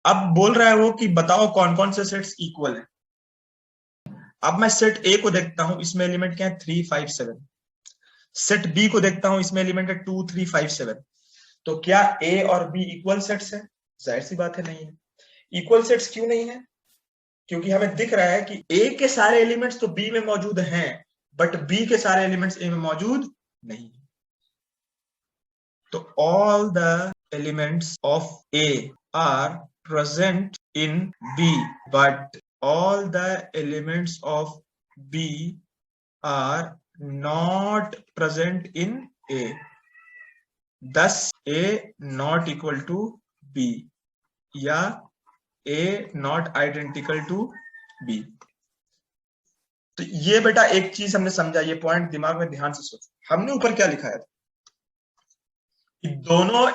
अब बोल रहा है वो कि बताओ कौन कौन से सेट्स इक्वल है। अब मैं सेट ए को देखता हूं, इसमें एलिमेंट क्या है 3 5 7। सेट बी को देखता हूं, इसमें एलिमेंट है 2 3 5 7। तो क्या ए और बी इक्वल सेट्स है? जाहिर सी बात है नहीं है। इक्वल सेट्स क्यों नहीं है? क्योंकि हमें दिख रहा है कि ए के सारे एलिमेंट्स तो बी में मौजूद हैं, बट बी के सारे एलिमेंट्स ए में मौजूद नहीं। तो all the elements of A R present in B, but all the elements of B are not present in A. Thus A not equal to B या A not identical to B। तो ये बेटा एक चीज हमने समझा, ये point दिमाग में ध्यान से सोचो। हमने ऊपर क्या लिखा है कि दोनों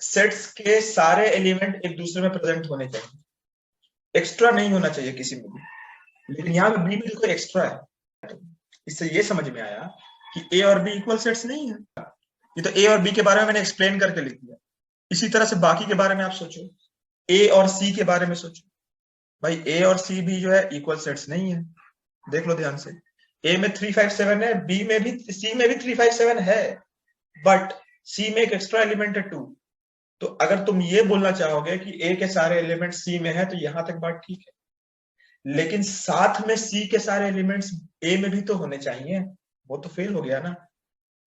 सेट्स के सारे एलिमेंट एक दूसरे में प्रेजेंट होने चाहिए, एक्स्ट्रा नहीं होना चाहिए किसी में भी। लेकिन यहाँ पे बी में कोई एक्स्ट्रा है। इससे ये समझ में आया कि ए और बी इक्वल सेट्स नहीं है। ये तो ए और बी के बारे में मैंने एक्सप्लेन करके लिख दिया। इसी तरह से बाकी के बारे में आप सोचो, ए और सी के बारे में सोचो। भाई ए और सी भी जो है इक्वल सेट्स नहीं है। देख लो ध्यान से, ए में 3 5 7 है, बी में भी, सी में भी 3 5 7 है, बट सी में एक एक्स्ट्रा एलिमेंट है 2। तो अगर तुम ये बोलना चाहोगे कि ए के सारे एलिमेंट सी में है, तो यहां तक बात ठीक है, लेकिन साथ में सी के सारे एलिमेंट्स ए में भी तो होने चाहिए। वो तो फेल हो गया ना।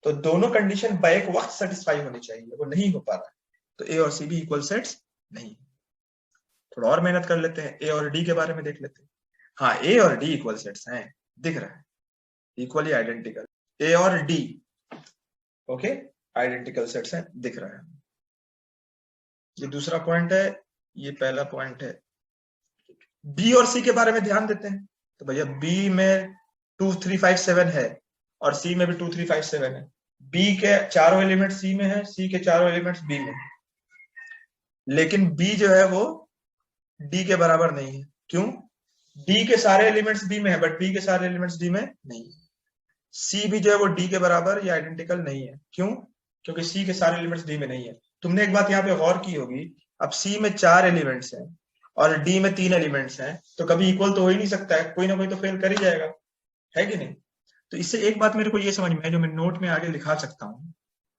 तो दोनों कंडीशन बैक वक्त सेटिस्फाई होनी चाहिए, वो नहीं हो पा रहा है। तो ए और सी भी इक्वल सेट्स नहीं। थोड़ा और मेहनत कर लेते हैं, ए और डी के बारे में देख लेते हैं। हाँ, ए और डी इक्वल सेट्स हैं, दिख रहा है, इक्वली आइडेंटिकल। ए और डी ओके आइडेंटिकल सेट्स हैं, दिख रहा है। ये दूसरा पॉइंट है, ये पहला पॉइंट है। बी और सी के बारे में ध्यान देते हैं। तो भैया बी में 2 3 5 7 है और सी में भी 2 3 5 7 है। बी के चारों एलिमेंट सी में है, सी के चारों एलिमेंट्स बी में है, लेकिन बी जो है वो डी के बराबर नहीं है। क्यों? डी के सारे एलिमेंट्स बी में है, बट बी के सारे एलिमेंट्स डी में नहीं है। सी भी जो है वो डी के बराबर या आइडेंटिकल नहीं है। क्यों? क्योंकि सी के सारे एलिमेंट्स डी में नहीं है। तुमने एक बात यहाँ पे गौर की होगी, अब सी में 4 एलिमेंट्स हैं और डी में 3 एलिमेंट्स हैं, तो कभी इक्वल तो हो ही नहीं सकता है, कोई ना कोई तो फेल कर ही जाएगा, है कि नहीं? तो इससे एक बात मेरे को ये समझ में है, जो मैं नोट में आगे लिखा सकता हूं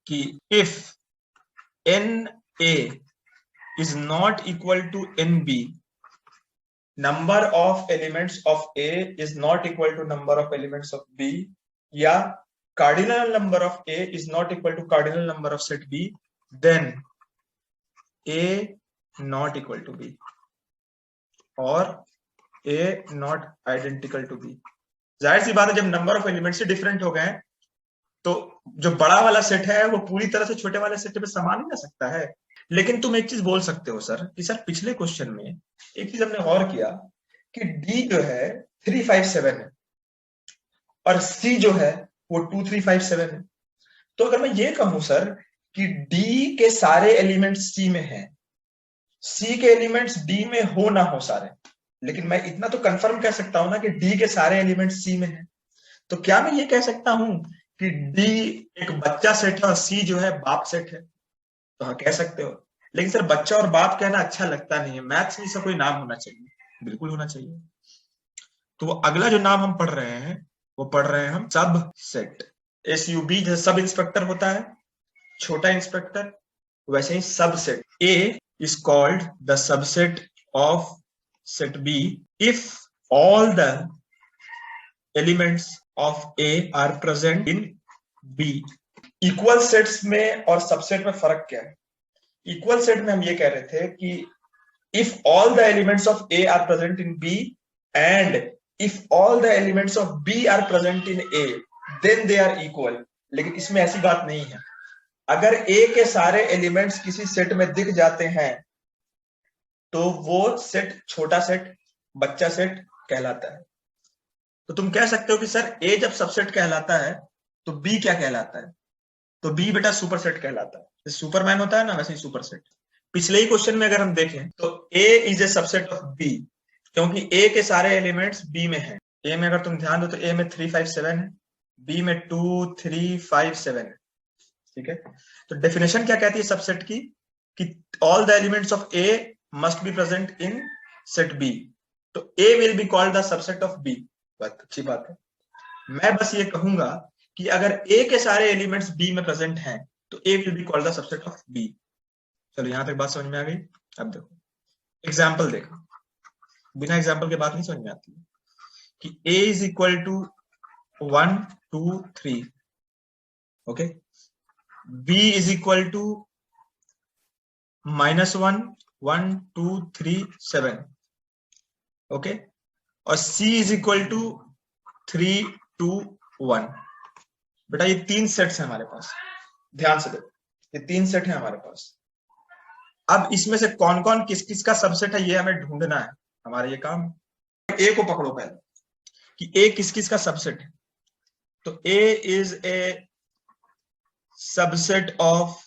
कि if N A is not equal to N B, number of elements of A is not equal to number of elements of B, या cardinal number of A is not equal to cardinal number of set B, then A not equal to B और A not identical to B। जाहिर सी बात है, जब number of element से different हो गए तो जो बड़ा वाला सेट है वो पूरी तरह से छोटे वाले सेट पे समा नहीं जा सकता है। लेकिन तुम एक चीज बोल सकते हो सर कि सर पिछले क्वेश्चन में एक चीज हमने गौर किया कि D जो है 3 5 7 है और C जो है वो 2 3 5 7 है। तो अगर मैं ये कहूं सर कि डी के सारे एलिमेंट्स सी में हैं, सी के एलिमेंट्स डी में हो ना हो सारे, लेकिन मैं इतना तो कंफर्म कह सकता हूं ना कि डी के सारे एलिमेंट्स सी में हैं। तो क्या मैं ये कह सकता हूं कि डी एक बच्चा सेट है और सी जो है बाप सेट है? तो हाँ, कह सकते हो। लेकिन सर बच्चा और बाप कहना अच्छा लगता नहीं है, मैथ्स में इसका कोई नाम होना चाहिए, बिल्कुल होना चाहिए। तो वो अगला जो नाम हम पढ़ रहे हैं वो पढ़ रहे हैं हम सब सेट। SUB जैसे सब इंस्पेक्टर होता है, छोटा इंस्पेक्टर, वैसे ही subset A is called the subset of set B if all the elements of A are present in B। Equal sets में और सबसेट में फर्क क्या है? इक्वल सेट में हम ये कह रहे थे कि if all the elements of A are present in B and if all the elements of B are present in A then they are equal। लेकिन इसमें ऐसी बात नहीं है। अगर A के सारे एलिमेंट्स किसी सेट में दिख जाते हैं तो वो सेट छोटा सेट, बच्चा सेट कहलाता है। तो तुम कह सकते हो कि सर A जब सबसेट कहलाता है तो B क्या कहलाता है? तो B बेटा सुपर सेट कहलाता है। सुपरमैन होता है ना, वैसे ही सुपर सेट। पिछले ही क्वेश्चन में अगर हम देखें तो A is a subset of B, क्योंकि A के सारे एलिमेंट्स B में हैं। A में अगर तुम ध्यान दो तो A में 3 5 7 है, B में 2 3 5 7 है, ठीक है। तो डेफिनेशन क्या कहती है सबसेट की कि all the elements of A must be present in set B. तो A will be called the subset of B. बहुत अच्छी बात है। मैं बस ये कहूंगा कि अगर A के सारे एलिमेंट्स B में प्रेजेंट हैं तो A will be called the subset of B. चलो यहां तक बात समझ में आ गई। अब देखो एग्जाम्पल देखो, बिना एग्जाम्पल के बात नहीं समझ में आती है कि A is equal to 1 2 3, okay, B is equal to -1 1 2 3 7, okay, और C is equal to 3 2 1। बेटा ये 3 सेट्स हैं हमारे पास, ध्यान से देखो ये 3 सेट है हमारे पास। अब इसमें से कौन कौन किस किस का सबसेट है ये हमें ढूंढना है, हमारा ये काम। ए को पकड़ो पहले कि ए किस किस का सबसेट है। तो A is a subset of,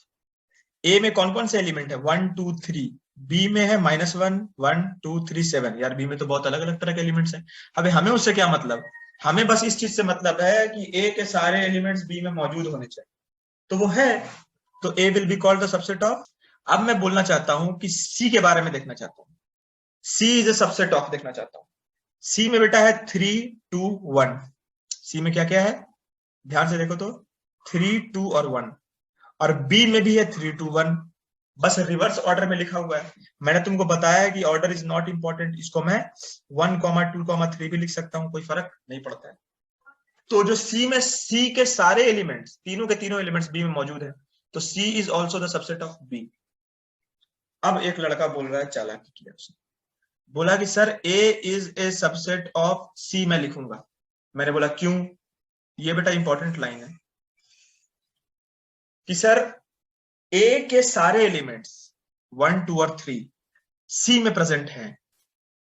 ए में कौन कौन से एलिमेंट है 1 2 3, बी में है -1 1 2 3 7। यार बी में तो बहुत अलग अलग तरह के एलिमेंट्स हैं। अब हमें उससे क्या मतलब, हमें बस इस चीज से मतलब है कि ए के सारे एलिमेंट्स बी में मौजूद होने चाहिए, तो वो है, तो A will be called the subset of. अब मैं बोलना चाहता हूं कि सी के बारे में देखना चाहता हूं, सी इज ए सबसेट ऑफ देखना चाहता हूं। सी में बेटा है 3 2 1, सी में क्या क्या है ध्यान से देखो तो 3 2 और 1, और बी में भी है 3 2 1, बस रिवर्स ऑर्डर में लिखा हुआ है। मैंने तुमको बताया कि ऑर्डर इज नॉट इंपॉर्टेंट, इसको मैं 1 2 3 भी लिख सकता हूं, कोई फर्क नहीं पड़ता है। तो जो सी में, सी के सारे एलिमेंट्स, तीनों के तीनों एलिमेंट्स बी में मौजूद है, तो C is also the subset of B. अब एक लड़का बोल रहा है, चालाकी किया उसने, बोला कि sir A is a subset of C मैं लिखूंगा। मैंने बोला क्यों, ये बेटा इंपॉर्टेंट लाइन है कि सर ए के सारे एलिमेंट्स 1 2 और 3 सी में प्रेजेंट हैं।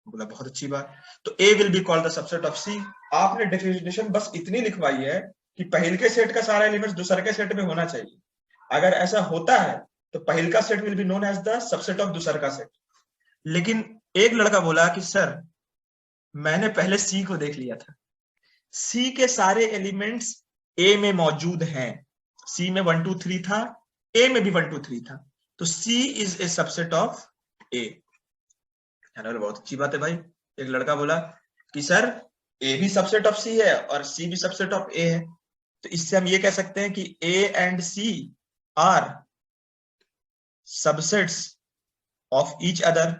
बोला बहुत अच्छी बात, तो A will be called the subset of C. आपने डेफिनेशन बस इतनी लिखवाई है कि पहले के सेट का सारा एलिमेंट्स दूसरे के सेट में होना चाहिए। अगर ऐसा होता है तो पहले का set will be known as the subset of दूसरे का सेट। लेकिन एक लड़का बोला कि सर मैंने पहले सी को देख लिया था, सी के सारे एलिमेंट्स ए में मौजूद हैं, सी में 1 2 3 था, ए में भी 1 2 3 था, तो C is a subset of ए। बहुत अच्छी बात है भाई। एक लड़का बोला कि सर ए भी सबसेट ऑफ सी है और सी भी सबसेट ऑफ ए है, तो इससे हम ये कह सकते हैं कि A and C are subsets of each other.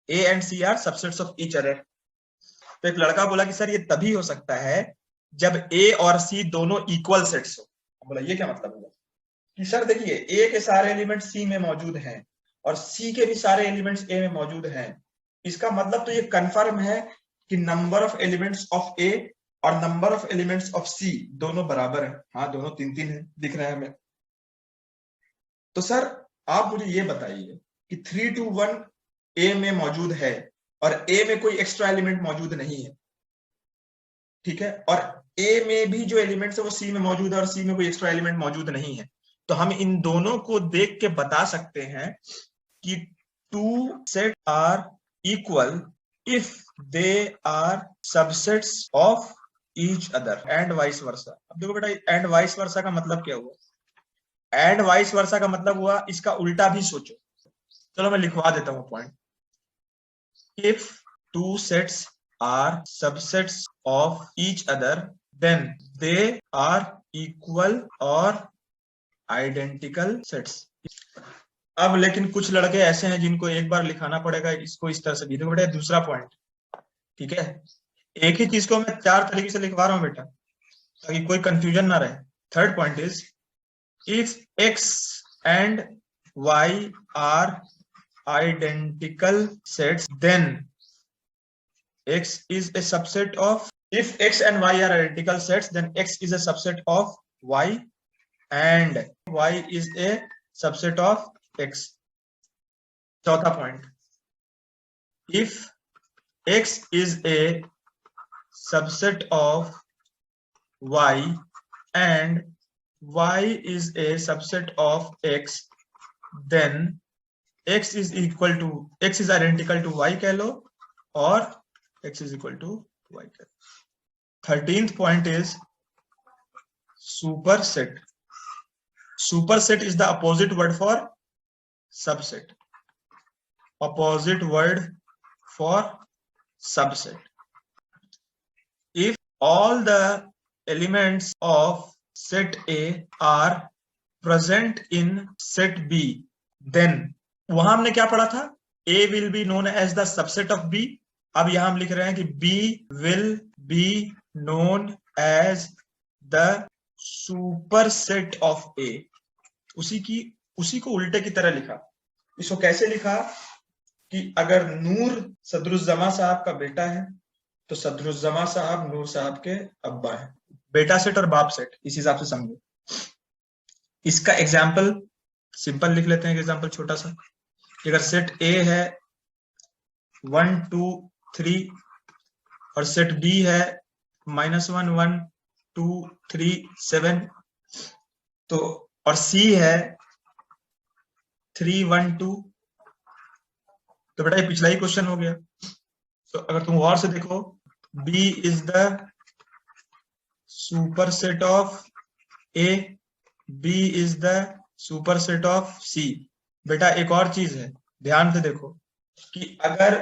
A and C are subsets of each other. तो एक लड़का बोला कि सर ये तभी हो सकता है जब ए और सी दोनों इक्वल सेट्स हो। बोला ये क्या मतलब हुआ कि सर देखिए ए के सारे एलिमेंट सी में मौजूद हैं और सी के भी सारे एलिमेंट्स ए में मौजूद हैं, इसका मतलब तो ये कंफर्म है कि नंबर ऑफ एलिमेंट्स ऑफ ए और नंबर ऑफ एलिमेंट्स ऑफ सी दोनों बराबर है। हाँ दोनों 3 3 है, दिख रहा है हमें। तो सर आप मुझे ये बताइए कि 3 2 1 ए में मौजूद है और ए में कोई एक्स्ट्रा एलिमेंट मौजूद नहीं है, ठीक है, और ए में भी जो एलिमेंट्स है वो सी में मौजूद है और सी में कोई एक्स्ट्रा एलिमेंट मौजूद नहीं है। तो हम इन दोनों को देख के बता सकते हैं कि two set are equal if they are subsets of each other and vice versa. अब देखो बेटा एंड वाइस वर्सा का मतलब क्या हुआ, एंड वाइस वर्सा का मतलब हुआ इसका उल्टा भी सोचो। चलो मैं लिखवा देता हूं point. If two sets are subsets of each other then they are equal or identical sets। अब लेकिन कुछ लड़के ऐसे हैं जिनको एक बार लिखाना पड़ेगा इसको इस तरह से भी। देखो बेटा दूसरा पॉइंट, ठीक है, एक ही चीज को मैं 4 तरीके से लिखवा रहा हूं बेटा ताकि कोई कंफ्यूजन ना रहे। Third point is if x and y are identical sets then x is a subset of, if x and y are identical sets then x is a subset of y and y is a subset of x। चौथा point, if x is a subset of y and y is a subset of x then x is equal to, x is identical to y कह लो और x is equal to y। 13th point is superset। Superset is the opposite word for subset, opposite word for subset. If all the elements of set A are present in set B, then वहां हमने क्या पढ़ा था? A will be known as the subset of B. अब यहां हम लिख रहे हैं कि B will be known as the superset of A. उसी को उल्टे की तरह लिखा। इसको कैसे लिखा कि अगर नूर सदरुज्जमा साहब का बेटा है तो सदरुज्जमा साहब नूर साहब के अब्बा है। बेटा सेट और बाप सेट इस हिसाब से समझो। इसका एग्जाम्पल सिंपल लिख लेते हैं, एग्जाम्पल छोटा सा। अगर सेट ए है 1 2 3 और सेट बी है -1 1 2 3 7, तो और सी है 3 1 2, तो बेटा ये पिछला ही क्वेश्चन हो गया। तो अगर तुम गौर से देखो, B is the super set of A, B is the super set of C। बेटा एक और चीज है, ध्यान से देखो कि अगर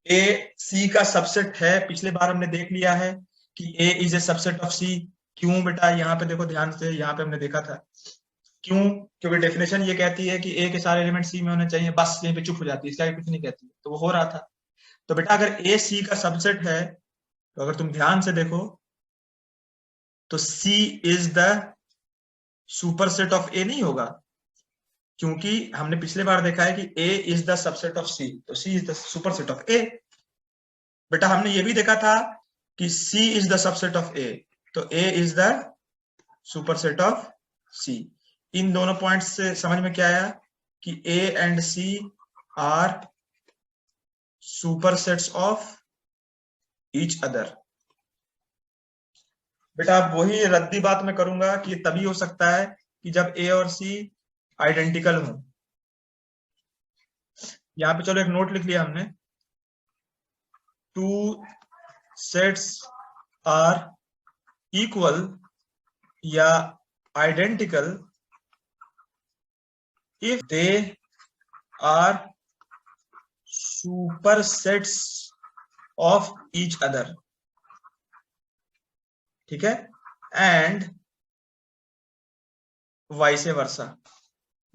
A C का सबसेट है, पिछले बार हमने देख लिया है कि A is a subset of C। क्यों बेटा? यहाँ पे देखो ध्यान से, यहाँ पे हमने देखा था क्यों, क्योंकि डेफिनेशन ये कहती है कि ए के सारे एलिमेंट सी में होने चाहिए, बस यहीं पे चुप हो जाती है, इसका कुछ नहीं कहती, तो वो हो रहा था। तो बेटा अगर ए सी का सबसेट है तो अगर तुम ध्यान से देखो तो C is the superset of A नहीं होगा, क्योंकि हमने पिछले बार देखा है कि A is the subset of C, तो C is the superset of A. बेटा हमने ये भी देखा था कि C is the subset of A, तो A is the superset of C. इन दोनों पॉइंट्स से समझ में क्या आया कि A and C are supersets of each other. बेटा अब वही रद्दी बात मैं करूंगा कि तभी हो सकता है कि जब A और C आइडेंटिकल हो। यहां पे चलो एक नोट लिख लिया हमने, 2 सेट्स आर इक्वल या identical if they are supersets of each other, ठीक है, and vice versa।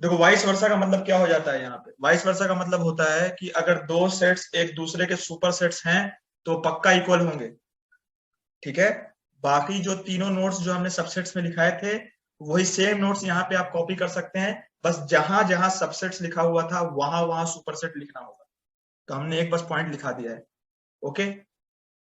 देखो वाइस वर्सा का मतलब क्या हो जाता है यहाँ पे? वाइस वर्सा का मतलब होता है कि अगर दो सेट्स एक दूसरे के सुपर सेट्स हैं तो पक्का इक्वल होंगे, ठीक है। बाकी जो तीनों नोट्स जो हमने सबसेट्स में लिखाए थे वही सेम नोट्स यहाँ पे आप कॉपी कर सकते हैं, बस जहां जहां सबसेट्स लिखा हुआ था वहां वहां सुपरसेट लिखना होगा। तो हमने एक बस पॉइंट लिखा दिया है, ओके।